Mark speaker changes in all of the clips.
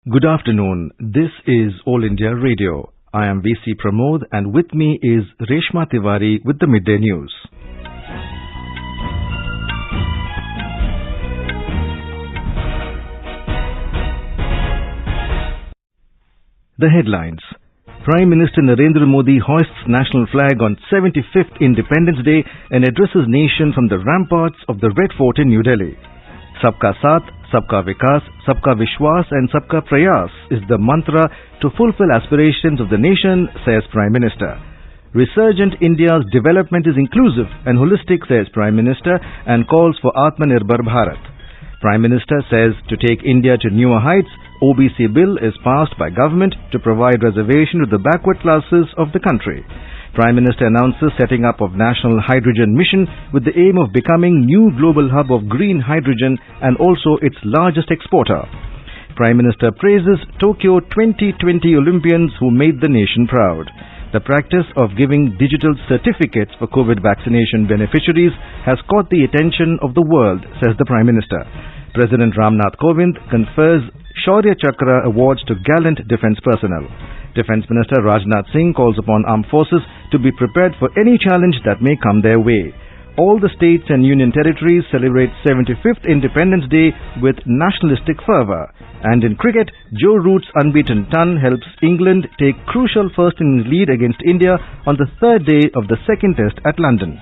Speaker 1: Good afternoon. This is All India Radio. I am VC Pramod and with me is Reshma Tiwari with the Midday News. The headlines. Prime Minister Narendra Modi hoists national flag on 75th Independence Day and addresses nation from the ramparts of the Red Fort in New Delhi. Sabka Saath, Sabka Vikas, Sabka Vishwas and Sabka Prayas is the mantra to fulfill aspirations of the nation, says Prime Minister. Resurgent India's development is inclusive and holistic, says Prime Minister, and calls for Atmanirbhar Bharat. Prime Minister says to take India to newer heights, OBC bill is passed by government to provide reservation to the backward classes of the country. Prime Minister announces setting up of National Hydrogen Mission with the aim of becoming new global hub of green hydrogen and also its largest exporter. Prime Minister praises Tokyo 2020 Olympians who made the nation proud. The practice of giving digital certificates for COVID vaccination beneficiaries has caught the attention of the world, says the Prime Minister. President Ramnath Kovind confers Shaurya Chakra awards to gallant defence personnel. Defence Minister Rajnath Singh calls upon armed forces to be prepared for any challenge that may come their way. All the states and union territories celebrate 75th Independence Day with nationalistic fervour. And in cricket, Joe Root's unbeaten ton helps England take crucial first innings lead against India on the third day of the second test at London.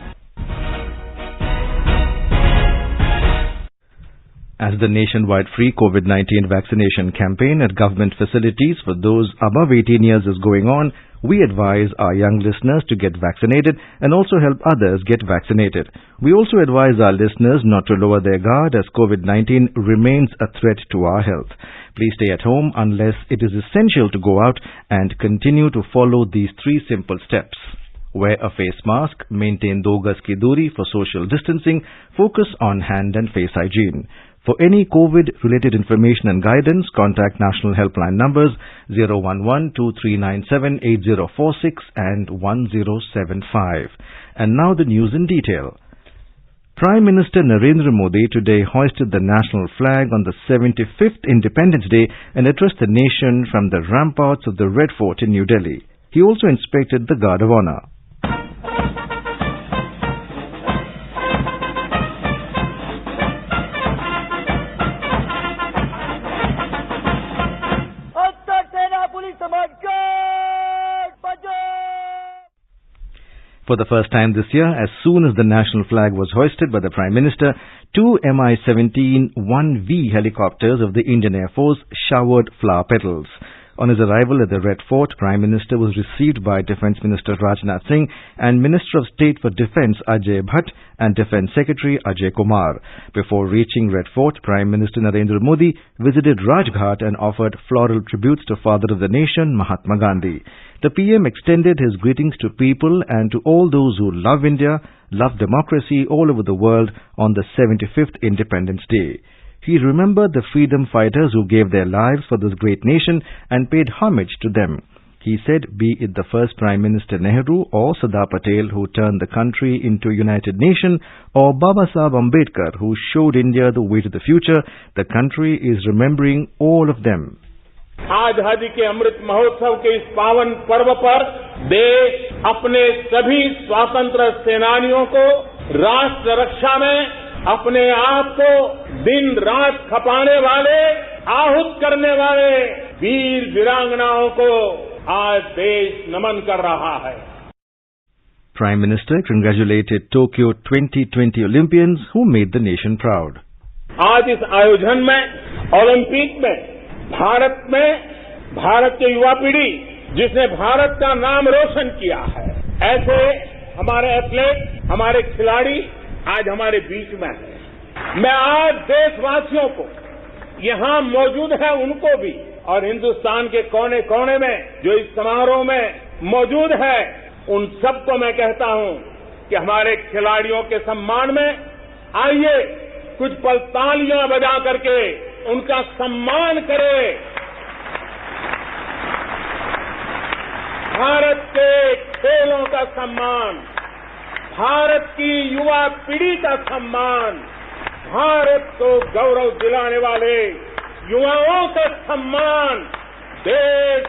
Speaker 1: As the nationwide free COVID-19 vaccination campaign at government facilities for those above 18 years is going on, we advise our young listeners to get vaccinated and also help others get vaccinated. We also advise our listeners not to lower their guard as COVID-19 remains a threat to our health. Please stay at home unless it is essential to go out and continue to follow these three simple steps. Wear a face mask, maintain 2 gaz ki duri for social distancing, focus on hand and face hygiene. For any COVID-related information and guidance, contact national helpline numbers 011-2397-8046 and 1075. And now the news in detail. Prime Minister Narendra Modi today hoisted the national flag on the 75th Independence Day and addressed the nation from the ramparts of the Red Fort in New Delhi. He also inspected the Guard of Honour. For the first time this year, as soon as the national flag was hoisted by the Prime Minister, 2 Mi-17 1V helicopters of the Indian Air Force showered flower petals. On his arrival at the Red Fort, Prime Minister was received by Defence Minister Rajnath Singh and Minister of State for Defence Ajay Bhatt and Defence Secretary Ajay Kumar. Before reaching Red Fort, Prime Minister Narendra Modi visited Rajghat and offered floral tributes to Father of the Nation, Mahatma Gandhi. The PM extended his greetings to people and to all those who love India, love democracy all over the world on the 75th Independence Day. He remembered the freedom fighters who gave their lives for this great nation and paid homage to them. He said, be it the first Prime Minister Nehru or Sardar Patel who turned the country into a united nation, or Baba Saheb Ambedkar who showed India the way to the future, the country is remembering all of them.
Speaker 2: आजादी के अमृत महोत्सव के इस पावन पर्व पर देश अपने सभी स्वतंत्र सेनानियों को राष्ट्र रक्षा में अपने आप को दिन रात खपाने वाले, आहूत करने वाले वीर वीरांगनाओं को आज देश नमन कर रहा है.
Speaker 1: Prime Minister congratulated Tokyo 2020 Olympians who made the nation proud.
Speaker 2: आज इस आयोजन में ओलंपिक में भारत के युवा पीढ़ी जिसने भारत का नाम रोशन किया है, ऐसे हमारे एथलीट, हमारे खिलाड़ी आज हमारे बीच में हैं. मैं आज देशवासियों को यहां मौजूद है उनको भी और हिंदुस्तान के कोने कोने में जो इस समारोह में मौजूद है उन सबको मैं कहता हूं कि हमारे खिलाड़ियों के सम्मान में आइए कुछ पल तालियां बजा करके उनका सम्मान करें. भारत के खेलों का सम्मान, भारत की युवा पीढ़ी का सम्मान, भारत को गौरव दिलाने वाले युवाओं का सम्मान, देश,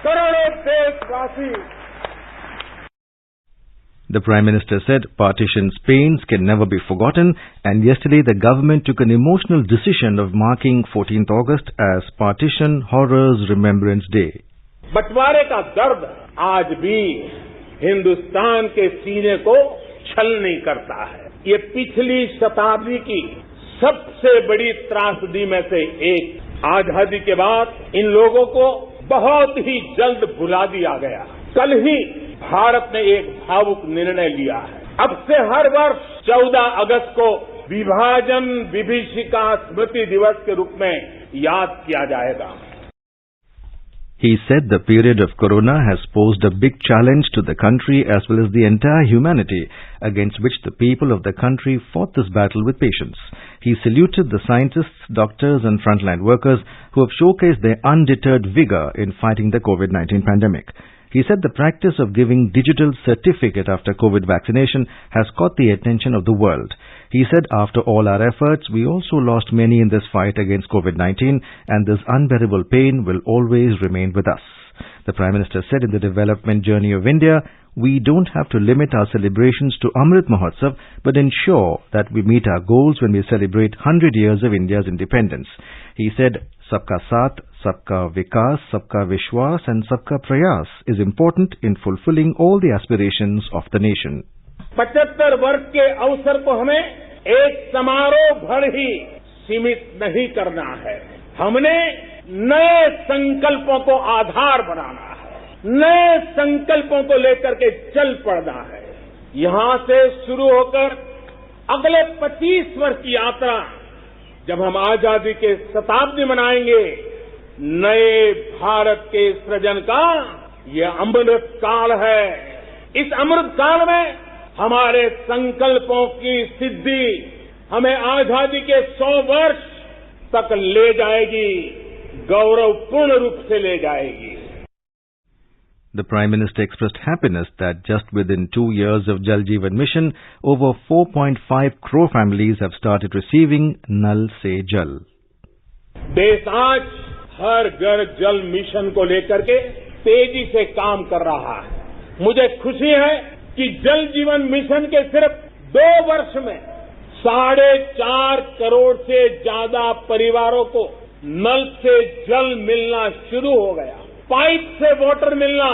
Speaker 2: करोड़ों देशवासी.
Speaker 1: The Prime Minister said partition's pains can never be forgotten, and yesterday the government took an emotional decision of marking 14th August as Partition Horrors Remembrance Day.
Speaker 2: बंटवारे का दर्द आज भी हिंदुस्तान के सीने को छल नहीं करता है. ये पिछली शताब्दी की सबसे बड़ी त्रासदी में से एक. आजादी के बाद इन लोगों को बहुत ही जल्द भुला दिया गया. कल ही भारत ने एक भावुक निर्णय लिया है. अब से हर वर्ष 14 अगस्त को विभाजन विभीषिका स्मृति दिवस के रूप में याद किया जाएगा.
Speaker 1: He said the period of corona has posed a big challenge to the country as well as the entire humanity, against which the people of the country fought this battle with patience. He saluted the scientists, doctors and frontline workers who have showcased their undeterred vigor in fighting the COVID-19 pandemic. He said the practice of giving digital certificate after COVID vaccination has caught the attention of the world. He said after all our efforts, we also lost many in this fight against COVID-19, and this unbearable pain will always remain with us. The Prime Minister said in the development journey of India, we don't have to limit our celebrations to Amrit Mahotsav, but ensure that we meet our goals when we celebrate 100 years of India's independence. He said, Sabka Saath, Sabka Vikas, Sabka Vishwas and Sabka Prayas is important in fulfilling all the aspirations of the nation.
Speaker 2: 75 वर्ष के अवसर को हमें एक समारोह भर ही सीमित नहीं करना है. हमने नए संकल्पों को आधार बनाना है. नए संकल्पों को लेकर के चल पड़ना है. यहां से शुरू होकर अगले 25 वर्ष की यात्रा, जब हम आजादी के शताब्दी मनाएंगे, नए भारत के सृजन का ये अमृत काल है. इस अमृत काल में हमारे संकल्पों की सिद्धि हमें आजादी के 100 वर्ष तक ले जाएगी, गौरवपूर्ण रूप से ले जाएगी.
Speaker 1: The Prime Minister expressed happiness that just within 2 years of Jal Jeevan Mission, over 4.5 crore families have started receiving Nal Se Jal.
Speaker 2: देश आज हर घर जल मिशन को लेकर के तेजी से काम कर रहा है. मुझे खुशी है कि जल जीवन मिशन के सिर्फ 2 वर्ष में 4.5 करोड़ से ज्यादा परिवारों को नल से जल मिलना शुरू हो गया. पाइप से वाटर मिलना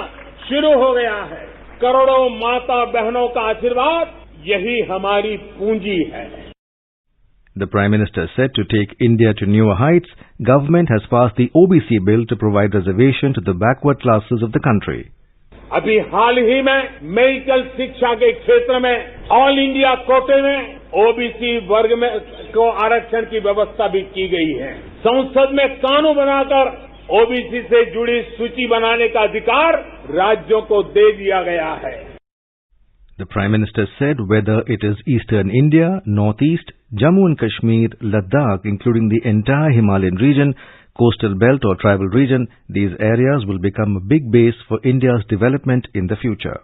Speaker 2: शुरू हो गया है. करोड़ों माता बहनों का आशीर्वाद, यही हमारी पूंजी है.
Speaker 1: The Prime Minister said to take India to newer heights, government has passed the OBC bill to provide reservation to the backward classes of the country.
Speaker 2: अभी हाल ही में मेडिकल शिक्षा के क्षेत्र में ऑल इंडिया कोटे में ओबीसी वर्ग में को आरक्षण की व्यवस्था भी की गई है. संसद में कानून बनाकर ओबीसी से जुड़ी सूची बनाने का अधिकार राज्यों को दे दिया गया है.
Speaker 1: The Prime Minister said whether it is Eastern India, Northeast, Jammu and Kashmir, Ladakh, including the entire Himalayan region, coastal belt or tribal region, these areas will become a big base for India's development in the future.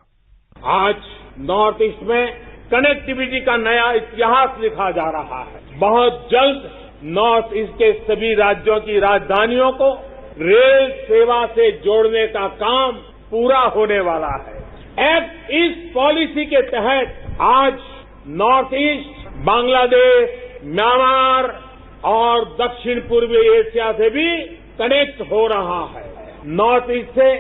Speaker 2: आज north east में connectivity का नया इतिहास लिखा जा रहा है. बहुत जल्द नॉर्थ ईस्ट के सभी राज्यों की राजधानियों को रेल सेवा से जोड़ने का काम पूरा होने वाला है. एक्ट ईस्ट पॉलिसी के तहत आज नॉर्थ ईस्ट बांग्लादेश, म्यांमार और दक्षिण पूर्वी एशिया से भी कनेक्ट हो रहा है. नॉर्थ ईस्ट से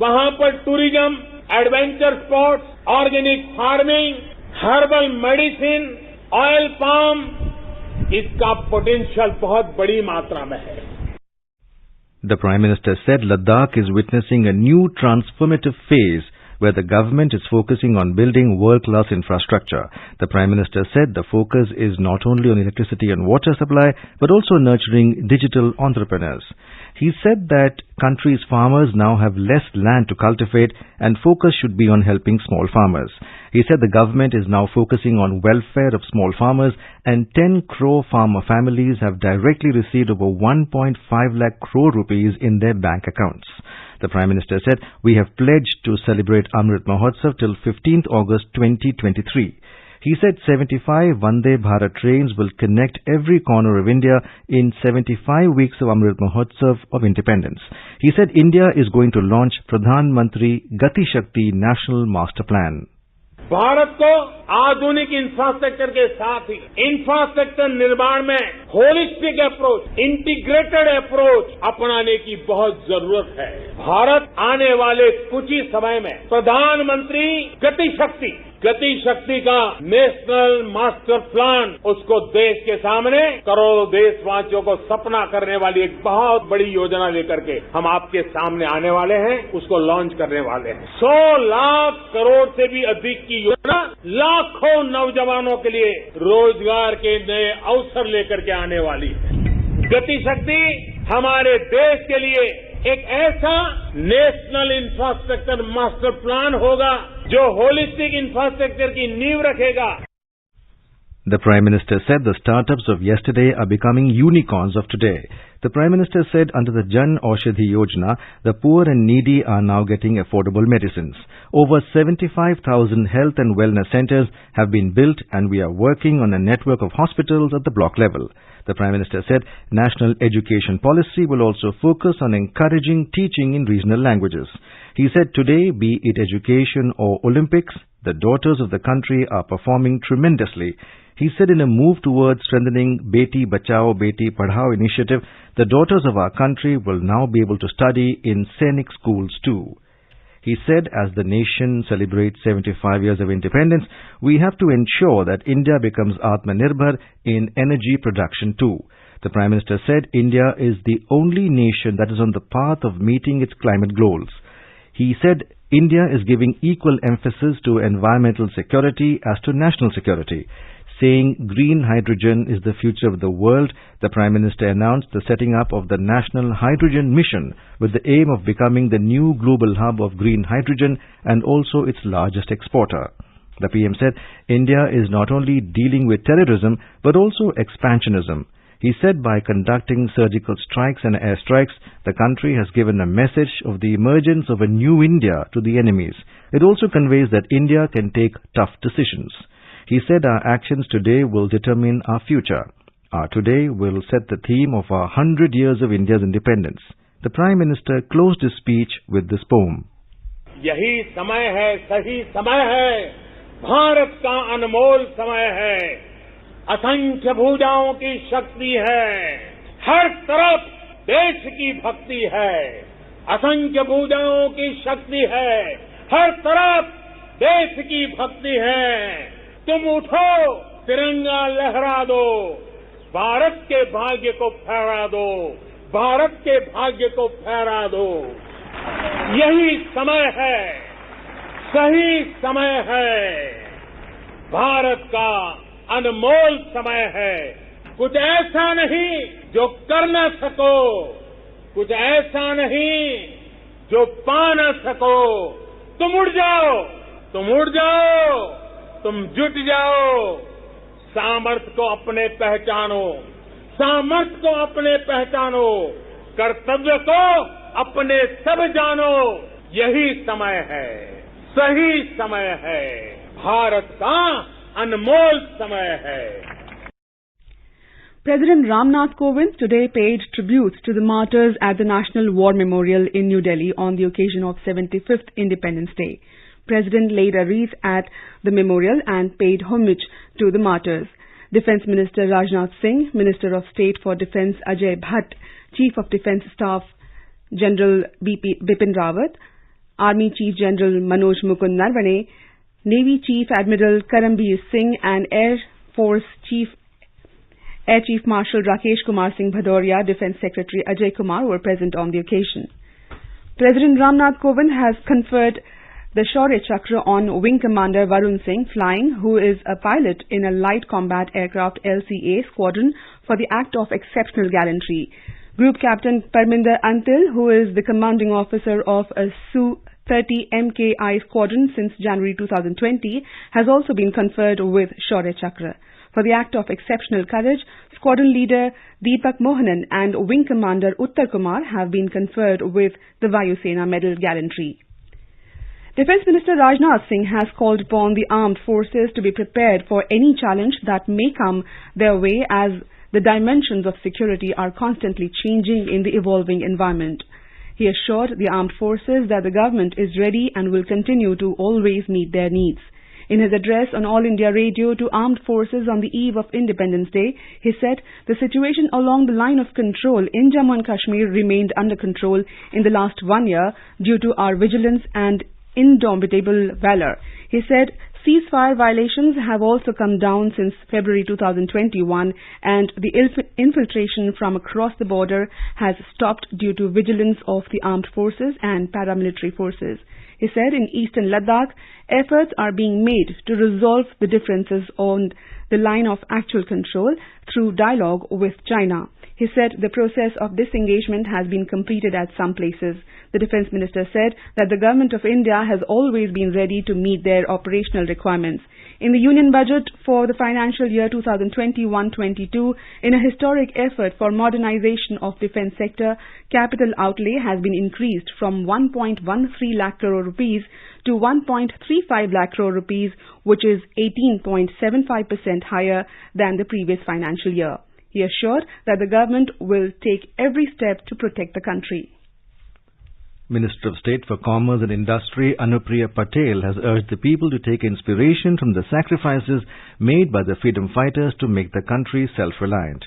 Speaker 2: वहां पर tourism, adventure sports, organic farming, herbal medicine, oil palm, इसका पोटेंशियल बहुत बड़ी मात्रा में है.
Speaker 1: The Prime Minister said Ladakh is witnessing a new transformative phase where the government is focusing on building world-class infrastructure. The Prime Minister said the focus is not only on electricity and water supply, but also nurturing digital entrepreneurs. He said that country's farmers now have less land to cultivate and focus should be on helping small farmers. He said the government is now focusing on welfare of small farmers and 10 crore farmer families have directly received over 1.5 lakh crore rupees in their bank accounts. The Prime Minister said, we have pledged to celebrate Amrit Mahotsav till 15th August 2023. He said 75 Vande Bharat trains will connect every corner of India in 75 weeks of Amrit Mahotsav of independence. He said India is going to launch Pradhan Mantri Gati Shakti National Master Plan.
Speaker 2: Bharat को आधुनिक infrastructure के साथ ही infrastructure निर्माण में holistic approach, integrated approach अपनाने की बहुत जरूरत है। भारत आने वाले कुछ ही समय में प्रधानमंत्री गति शक्ति का नेशनल मास्टर प्लान, उसको देश के सामने करोड़ों देशवासियों को सपना करने वाली एक बहुत बड़ी योजना लेकर के हम आपके सामने आने वाले हैं, उसको लॉन्च करने वाले हैं। 100 लाख करोड़ से भी अधिक की योजना लाखों नौजवानों के लिए रोजगार के नए अवसर लेकर के आने वाली है। गति शक्ति हमारे देश के लिए एक ऐसा नेशनल इंफ्रास्ट्रक्चर मास्टर प्लान होगा जो होलिस्टिक इंफ्रास्ट्रक्चर की नींव रखेगा।
Speaker 1: The Prime Minister said the startups of yesterday are becoming unicorns of today. The Prime Minister said under the Jan Aushadhi Yojana, the poor and needy are now getting affordable medicines. Over 75,000 health and wellness centers have been built and we are working on a network of hospitals at the block level. The Prime Minister said national education policy will also focus on encouraging teaching in regional languages. He said today, be it education or Olympics, the daughters of the country are performing tremendously. He said in a move towards strengthening Beti Bachao, Beti Padhao initiative, the daughters of our country will now be able to study in Sainik schools too. He said as the nation celebrates 75 years of independence, we have to ensure that India becomes Atmanirbhar in energy production too. The Prime Minister said India is the only nation that is on the path of meeting its climate goals. He said India is giving equal emphasis to environmental security as to national security. Saying green hydrogen is the future of the world, the Prime Minister announced the setting up of the National Hydrogen Mission with the aim of becoming the new global hub of green hydrogen and also its largest exporter. The PM said India is not only dealing with terrorism but also expansionism. He said by conducting surgical strikes and airstrikes, the country has given a message of the emergence of a new India to the enemies. It also conveys that India can take tough decisions. He said our actions today will determine our future. Our today will set the theme of our 100 years of India's independence. The Prime Minister closed his speech with this poem.
Speaker 2: यही समय है, सही समय है, भारत का अनमोल समय है, असंख्य भुजाओं की शक्ति है, हर तरफ देश की भक्ति है, असंख्य भुजाओं की शक्ति है, हर तरफ देश की भक्ति है। तुम उठो, तिरंगा लहरा दो, भारत के भाग्य को फहरा दो, भारत के भाग्य को फहरा दो। यही समय है, सही समय है, भारत का अनमोल समय है। कुछ ऐसा नहीं जो कर न सको, कुछ ऐसा नहीं जो पा न सको। तुम उड़ जाओ, तुम उड़ जाओ, तुम जुट जाओ, सामर्थ्य को अपने पहचानो, सामर्थ्य को अपने पहचानो, कर्तव्य को अपने सब जानो। यही समय है, सही समय है, भारत का अनमोल समय है।
Speaker 3: President Ramnath Kovind today paid tribute to the martyrs at the National War Memorial in New Delhi on the occasion of 75th Independence Day. President laid a wreath at the memorial and paid homage to the martyrs. Defence Minister Rajnath Singh, Minister of State for Defence Ajay Bhatt, Chief of Defence Staff General Bipin Rawat, Army Chief General Manoj Mukund Narwane, Navy Chief Admiral Karambir Singh and Air Force Air Chief Marshal Rakesh Kumar Singh Bhadoria, Defence Secretary Ajay Kumar were present on the occasion. President Ramnath Kovind has conferred the Shaurya Chakra on Wing Commander Varun Singh, flying, who is a pilot in a light combat aircraft LCA squadron, for the act of exceptional gallantry. Group Captain Parminder Antil, who is the commanding officer of a Su-30 MKI squadron since January 2020, has also been conferred with Shaurya Chakra. For the act of exceptional courage, squadron leader Deepak Mohanan and Wing Commander Uttar Kumar have been conferred with the Vayu Sena Medal Gallantry. Defence Minister Rajnath Singh has called upon the armed forces to be prepared for any challenge that may come their way as the dimensions of security are constantly changing in the evolving environment. He assured the armed forces that the government is ready and will continue to always meet their needs. In his address on All India Radio to armed forces on the eve of Independence Day, he said the situation along the line of control in Jammu and Kashmir remained under control in the last 1 year due to our vigilance and indomitable valor. He said ceasefire violations have also come down since February 2021 and the infiltration from across the border has stopped due to vigilance of the armed forces and paramilitary forces. He said in eastern Ladakh, efforts are being made to resolve the differences on the line of actual control through dialogue with China. He said the process of disengagement has been completed at some places. The Defence Minister said that the Government of India has always been ready to meet their operational requirements. In the Union Budget for the financial year 2021-22, in a historic effort for modernization of defence sector, capital outlay has been increased from 1.13 lakh crore rupees to 1.35 lakh crore rupees, which is 18.75% higher than the previous financial year. He assured that the government will take every step to protect the country.
Speaker 1: Minister of State for Commerce and Industry Anupriya Patel has urged the people to take inspiration from the sacrifices made by the freedom fighters to make the country self-reliant.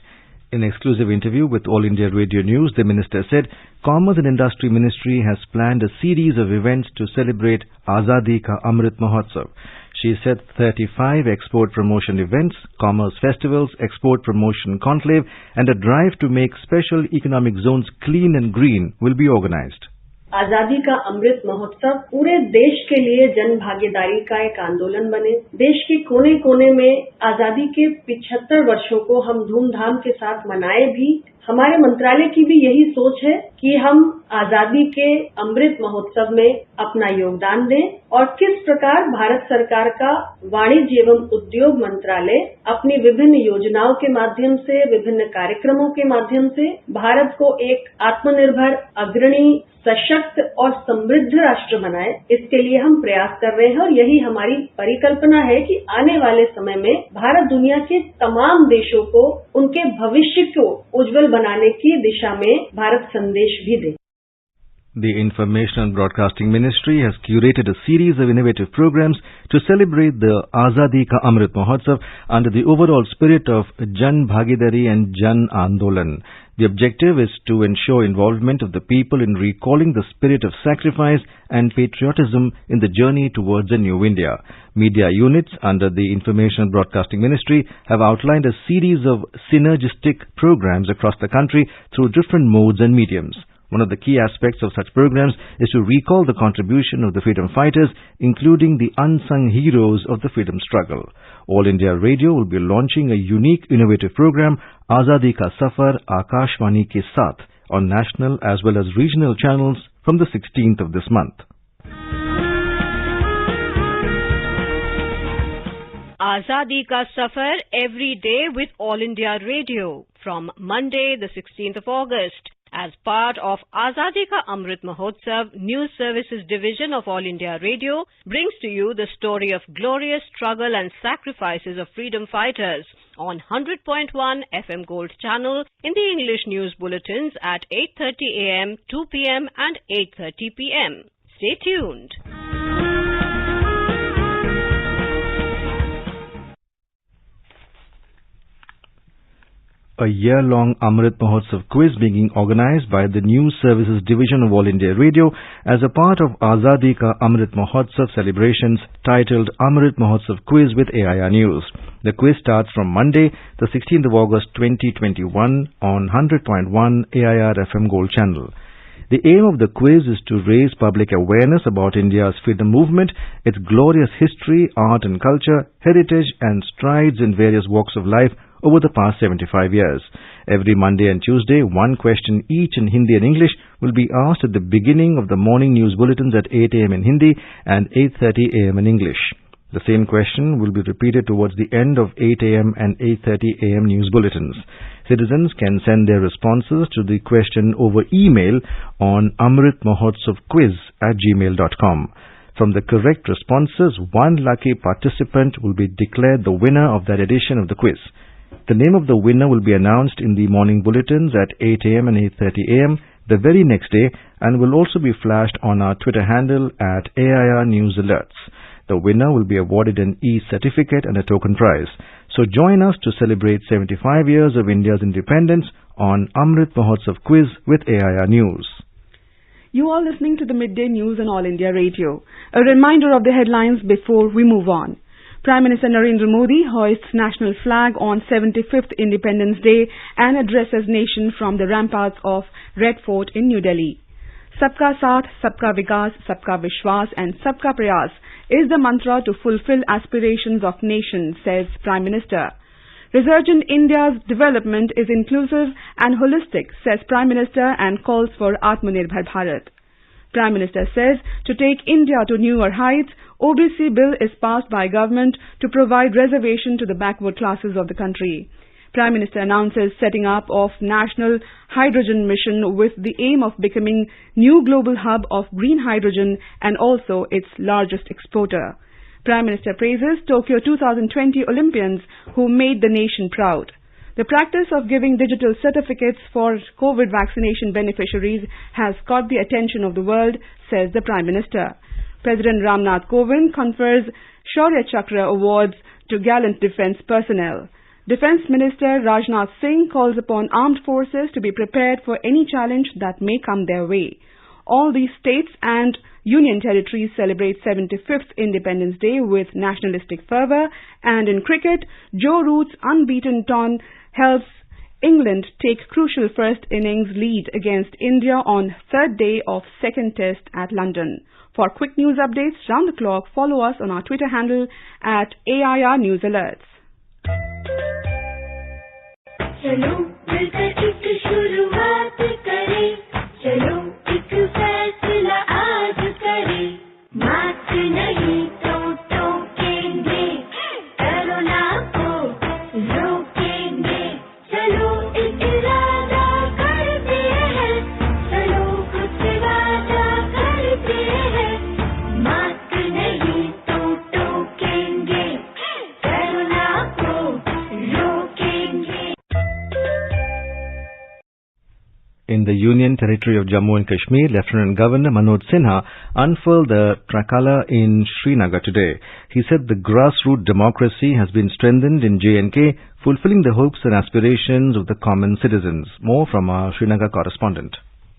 Speaker 1: In an exclusive interview with All India Radio News, the minister said Commerce and Industry Ministry has planned a series of events to celebrate Azadi Ka Amrit Mahotsav. She said 35 export promotion events, commerce festivals, export promotion conclave and a drive to make special economic zones clean and green will be organized.
Speaker 4: आजादी का अमृत महोत्सव पूरे देश के लिए जन भागीदारी का एक आंदोलन बने। देश के कोने कोने में आजादी के 75 वर्षों को हम धूमधाम के साथ मनाए भी। हमारे मंत्रालय की भी यही सोच है कि हम आजादी के अमृत महोत्सव में अपना योगदान दें और किस प्रकार भारत सरकार का वाणिज्य एवं उद्योग मंत्रालय अपनी विभिन्न योजनाओं के माध्यम से, विभिन्न कार्यक्रमों के माध्यम से भारत को एक आत्मनिर्भर, अग्रणी, सशक्त और समृद्ध राष्ट्र बनाए, इसके लिए हम प्रयास कर रहे हैं और यही हमारी परिकल्पना है कि आने वाले समय में भारत दुनिया के तमाम देशों को उनके भविष्य को उज्जवल बनाने की दिशा में भारत संदेश भी दे।
Speaker 1: The Information and Broadcasting Ministry has curated a series of innovative programs to celebrate the Azadi Ka Amrit Mahotsav under the overall spirit of Jan Bhagidari and Jan Andolan. The objective is to ensure involvement of the people in recalling the spirit of sacrifice and patriotism in the journey towards a new India. Media units under the Information and Broadcasting Ministry have outlined a series of synergistic programs across the country through different modes and mediums. One of the key aspects of such programs is to recall the contribution of the freedom fighters, including the unsung heroes of the freedom struggle. All India Radio will be launching a unique innovative program, Azadi Ka Safar Akashvani Ke Saath, on national as well as regional channels from the 16th of this month.
Speaker 5: Azadi Ka Safar every day with All India Radio from Monday the 16th of August. As part of Azadi Ka Amrit Mahotsav, News Services Division of All India Radio brings to you the story of glorious struggle and sacrifices of freedom fighters on 100.1 FM Gold channel in the English news bulletins at 8:30 AM, 2 PM and 8:30 PM. Stay tuned.
Speaker 1: A year-long Amrit Mahotsav quiz being organized by the News Services Division of All India Radio as a part of Azadi Ka Amrit Mahotsav celebrations titled Amrit Mahotsav Quiz with AIR News. The quiz starts from Monday, the 16th of August 2021 on 100.1 AIR FM Gold channel. The aim of the quiz is to raise public awareness about India's freedom movement, its glorious history, art and culture, heritage and strides in various walks of life over the past 75 years. Every Monday and Tuesday, one question each in Hindi and English will be asked at the beginning of the morning news bulletins at 8 AM in Hindi and 8:30 AM in English. The same question will be repeated towards the end of 8 AM and 8:30 AM news bulletins. Citizens can send their responses to the question over email on amritmahotsavquiz@gmail.com. From the correct responses, one lucky participant will be declared the winner of that edition of the quiz. The name of the winner will be announced in the morning bulletins at 8 a.m. and 8:30 a.m. the very next day and will also be flashed on our Twitter handle at AIR News Alerts. The winner will be awarded an e-certificate and a token prize. So join us to celebrate 75 years of India's independence on Amrit Mahotsav Quiz with AIR News.
Speaker 3: You are listening to the Midday News on All India Radio. A reminder of the headlines before we move on. Prime Minister Narendra Modi hoists national flag on 75th Independence Day and addresses nation from the ramparts of Red Fort in New Delhi. Sabka Saath, Sabka Vikas, Sabka Vishwas and Sabka Prayas is the mantra to fulfill aspirations of nation, says Prime Minister. Resurgent India's development is inclusive and holistic, says Prime Minister, and calls for Atmanirbhar Bharat. Prime Minister says to take India to newer heights, OBC bill is passed by government to provide reservation to the backward classes of the country. Prime Minister announces setting up of National Hydrogen Mission with the aim of becoming new global hub of green hydrogen and also its largest exporter. Prime Minister praises Tokyo 2020 Olympians who made the nation proud. The practice of giving digital certificates for COVID vaccination beneficiaries has caught the attention of the world, says the Prime Minister. President Ramnath Kovind confers Shaurya Chakra awards to gallant defence personnel. Defence Minister Rajnath Singh calls upon armed forces to be prepared for any challenge that may come their way. All these states and union territories celebrate 75th Independence Day with nationalistic fervour, and in cricket, Joe Root's unbeaten ton helps England take crucial first innings lead against India on third day of second test at London. For quick news updates round the clock, follow us on our Twitter handle at AIR News Alerts.
Speaker 6: चलो मिलकर एक शुरुआत करें, चलो एक फैसला आज करें, मास्क नहीं तो टोकेंगे, कोरोना को रोकेंगे, चलो एक इरादा करते हैं, चलो खुद से वादा करते हैं, मास्क नहीं तो टोकेंगे, कोरोना को रोकेंगे.
Speaker 1: In the Union Territory of Jammu and Kashmir, Lieutenant Governor Manoj Sinha unfurled the tricolour in Srinagar today. He said the grassroots democracy has been strengthened in J&K, fulfilling the hopes and aspirations of the common citizens. More from our Srinagar correspondent.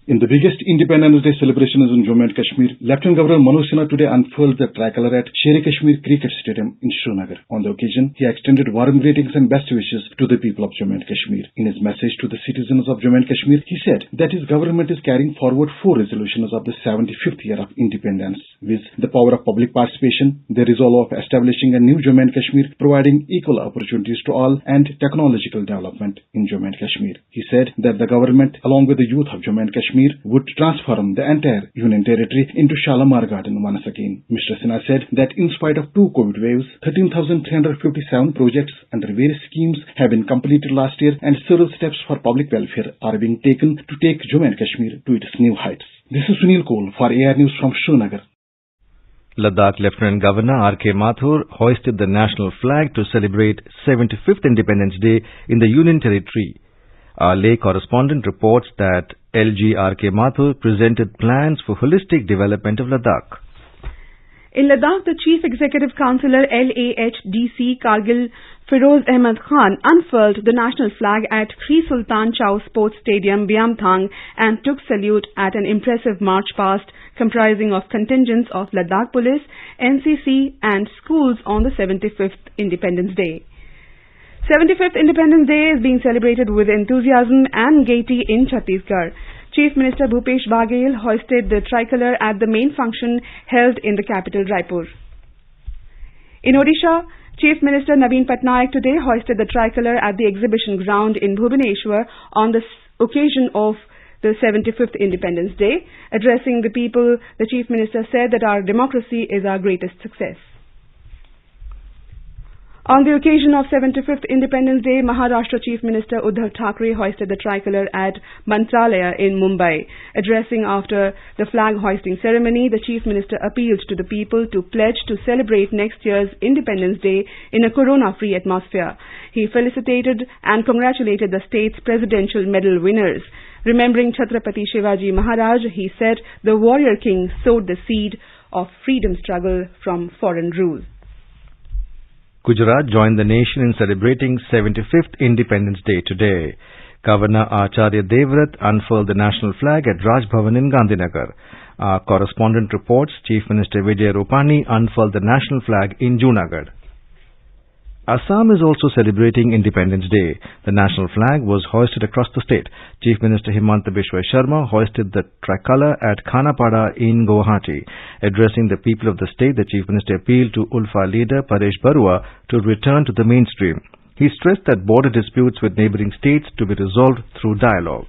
Speaker 7: In the biggest Independence Day celebrations in Jammu and Kashmir, Lieutenant Governor Manoj Sinha today unfurled the tricolour at Sher-e-Kashmir Cricket Stadium in Srinagar. On the occasion, he extended warm greetings and best wishes to the people of Jammu and Kashmir. In his message to the citizens of Jammu and Kashmir, he said that his government is carrying forward 4 resolutions of the 75th year of independence, with the power of public participation, the resolve of establishing a new Jammu and Kashmir, providing equal opportunities to all, and technological development in Jammu and Kashmir. He said that the government, along with the youth of Jammu and Kashmir, would transform the entire Union Territory into Shalimar Garden once again. Mr. Sinha said that in spite of 2 COVID waves, 13,357 projects under various schemes have been completed last year, and several steps for public welfare are being taken to take Jammu and Kashmir to its new heights. This is Sunil Kohl for AR News from Srinagar.
Speaker 1: Ladakh Lieutenant Governor R.K. Mathur hoisted the national flag to celebrate 75th Independence Day in the Union Territory. Our Leh correspondent reports that LG R.K. Mathur presented plans for holistic development of Ladakh.
Speaker 3: In Ladakh, the Chief Executive Councillor LAHDC Kargil Feroz Ahmed Khan unfurled the national flag at Sri Sultan Chau Sports Stadium, Byamthang, and took salute at an impressive march past comprising of contingents of Ladakh Police, NCC and schools on the 75th Independence Day. 75th Independence Day is being celebrated with enthusiasm and gaiety in Chhattisgarh. Chief Minister Bhupesh Baghel hoisted the tricolour at the main function held in the capital Raipur. In Odisha, Chief Minister Naveen Patnaik today hoisted the tricolour at the exhibition ground in Bhubaneswar on the occasion of the 75th Independence Day. Addressing the people, the Chief Minister said that our democracy is our greatest success. On the occasion of 75th Independence Day, Maharashtra Chief Minister Uddhav Thackeray hoisted the tricolor at Mantralaya in Mumbai. Addressing after the flag hoisting ceremony, the Chief Minister appealed to the people to pledge to celebrate next year's Independence Day in a corona-free atmosphere. He felicitated and congratulated the state's presidential medal winners. Remembering Chhatrapati Shivaji Maharaj, he said the warrior king sowed the seed of freedom struggle from foreign rule.
Speaker 1: Gujarat joined the nation in celebrating 75th Independence Day today. Governor Acharya Devrat unfurled the national flag at Raj Bhavan in Gandhinagar. Our correspondent reports Chief Minister Vijay Rupani unfurled the national flag in Junagadh. Assam is also celebrating Independence Day. The national flag was hoisted across the state. Chief Minister Himanta Biswa Sharma hoisted the tricolor at Khanapada in Guwahati. Addressing the people of the state, the Chief Minister appealed to ULFA leader Paresh Barua to return to the mainstream. He stressed that border disputes with neighbouring states to be resolved through dialogue.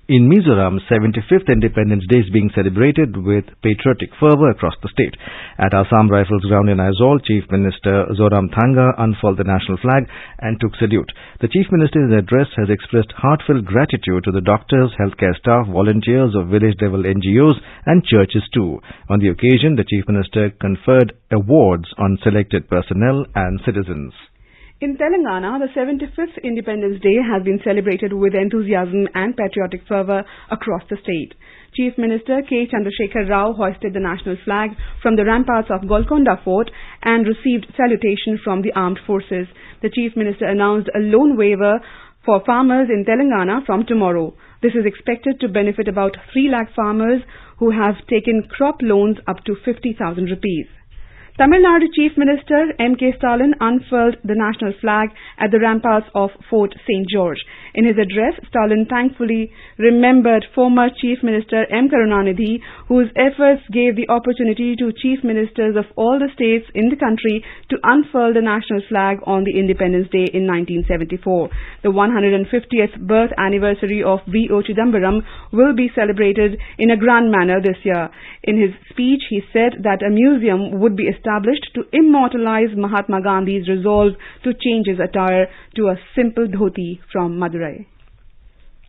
Speaker 1: In Mizoram, 75th Independence Day is being celebrated with patriotic fervour across the state. At Assam Rifles Ground in Aizawl, Chief Minister Zoramthanga unfurled the national flag and took salute. The Chief Minister in his address has expressed heartfelt gratitude to the doctors, healthcare staff, volunteers of village-level NGOs and churches too. On the occasion, the Chief Minister conferred awards on selected personnel and citizens.
Speaker 3: In Telangana, the 75th Independence Day has been celebrated with enthusiasm and patriotic fervour across the state. Chief Minister K. Chandrasekhar Rao hoisted the national flag from the ramparts of Golconda Fort and received salutation from the armed forces. The Chief Minister announced a loan waiver for farmers in Telangana from tomorrow. This is expected to benefit about 3 lakh farmers who have taken crop loans up to 50,000 rupees. Tamil Nadu Chief Minister M.K. Stalin unfurled the national flag at the ramparts of Fort St. George. In his address, Stalin thankfully remembered former Chief Minister M. Karunanidhi, whose efforts gave the opportunity to Chief Ministers of all the states in the country to unfurl the national flag on the Independence Day in 1974. The 150th birth anniversary of V.O. Chidambaram will be celebrated in a grand manner this year. In his speech, he said that a museum would be established to immortalize Mahatma Gandhi's resolve to change his attire to a simple dhoti from Madurai.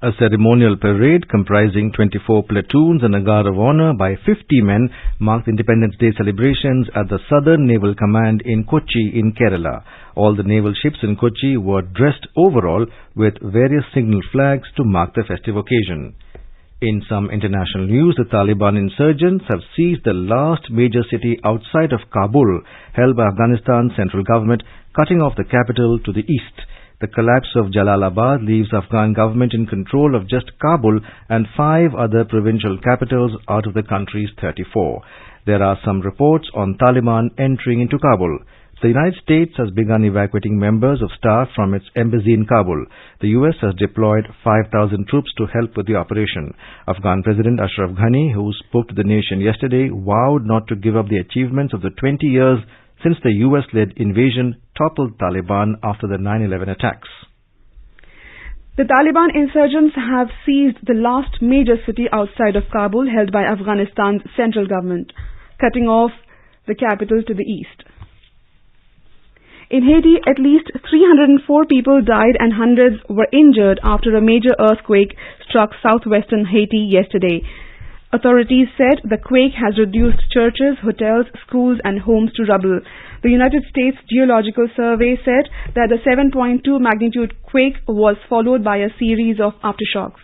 Speaker 1: A ceremonial parade comprising 24 platoons and a guard of honor by 50 men marked Independence Day celebrations at the Southern Naval Command in Kochi in Kerala. All the naval ships in Kochi were dressed overall with various signal flags to mark the festive occasion. In some international news, the Taliban insurgents have seized the last major city outside of Kabul, held by Afghanistan's central government, cutting off the capital to the east. The collapse of Jalalabad leaves Afghan government in control of just Kabul and 5 other provincial capitals out of the country's 34. There are some reports on Taliban entering into Kabul. The United States has begun evacuating members of staff from its embassy in Kabul. The U.S. has deployed 5,000 troops to help with the operation. Afghan President Ashraf Ghani, who spoke to the nation yesterday, vowed not to give up the achievements of the 20 years since the U.S.-led invasion toppled Taliban after the 9/11 attacks.
Speaker 3: The Taliban insurgents have seized the last major city outside of Kabul, held by Afghanistan's central government, cutting off the capital to the east. In Haiti, at least 304 people died and hundreds were injured after a major earthquake struck southwestern Haiti yesterday. Authorities said the quake has reduced churches, hotels, schools and homes to rubble. The United States Geological Survey said that the 7.2 magnitude quake was followed by a series of aftershocks.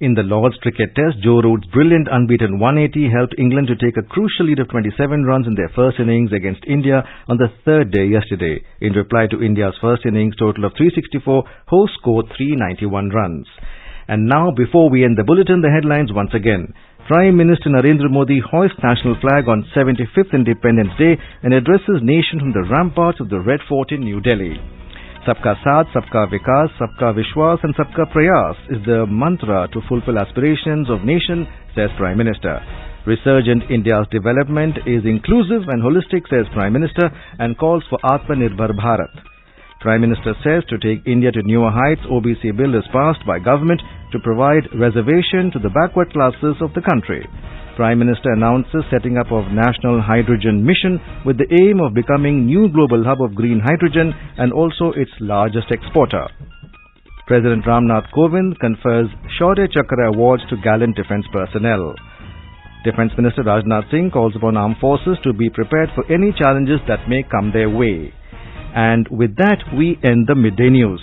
Speaker 1: In the Lord's Cricket Test, Joe Root's brilliant unbeaten 180 helped England to take a crucial lead of 27 runs in their first innings against India on the third day yesterday. In reply to India's first innings total of 364, hosts scored 391 runs. And now, before we end the bulletin, the headlines once again. Prime Minister Narendra Modi hoists national flag on 75th Independence Day and addresses nation from the ramparts of the Red Fort in New Delhi. Sabka Saath, Sabka Vikas, Sabka Vishwas and Sabka Prayas is the mantra to fulfill aspirations of nation, says Prime Minister. Resurgent India's development is inclusive and holistic, says Prime Minister, and calls for Atmanirbhar Bharat. Prime Minister says to take India to newer heights, OBC bill is passed by government to provide reservation to the backward classes of the country. Prime Minister announces setting up of National Hydrogen Mission with the aim of becoming new global hub of green hydrogen and also its largest exporter. President Ramnath Kovind confers Shaurya Chakra awards to gallant defence personnel. Defence Minister Rajnath Singh calls upon armed forces to be prepared for any challenges that may come their way. And with that, we end the midday news.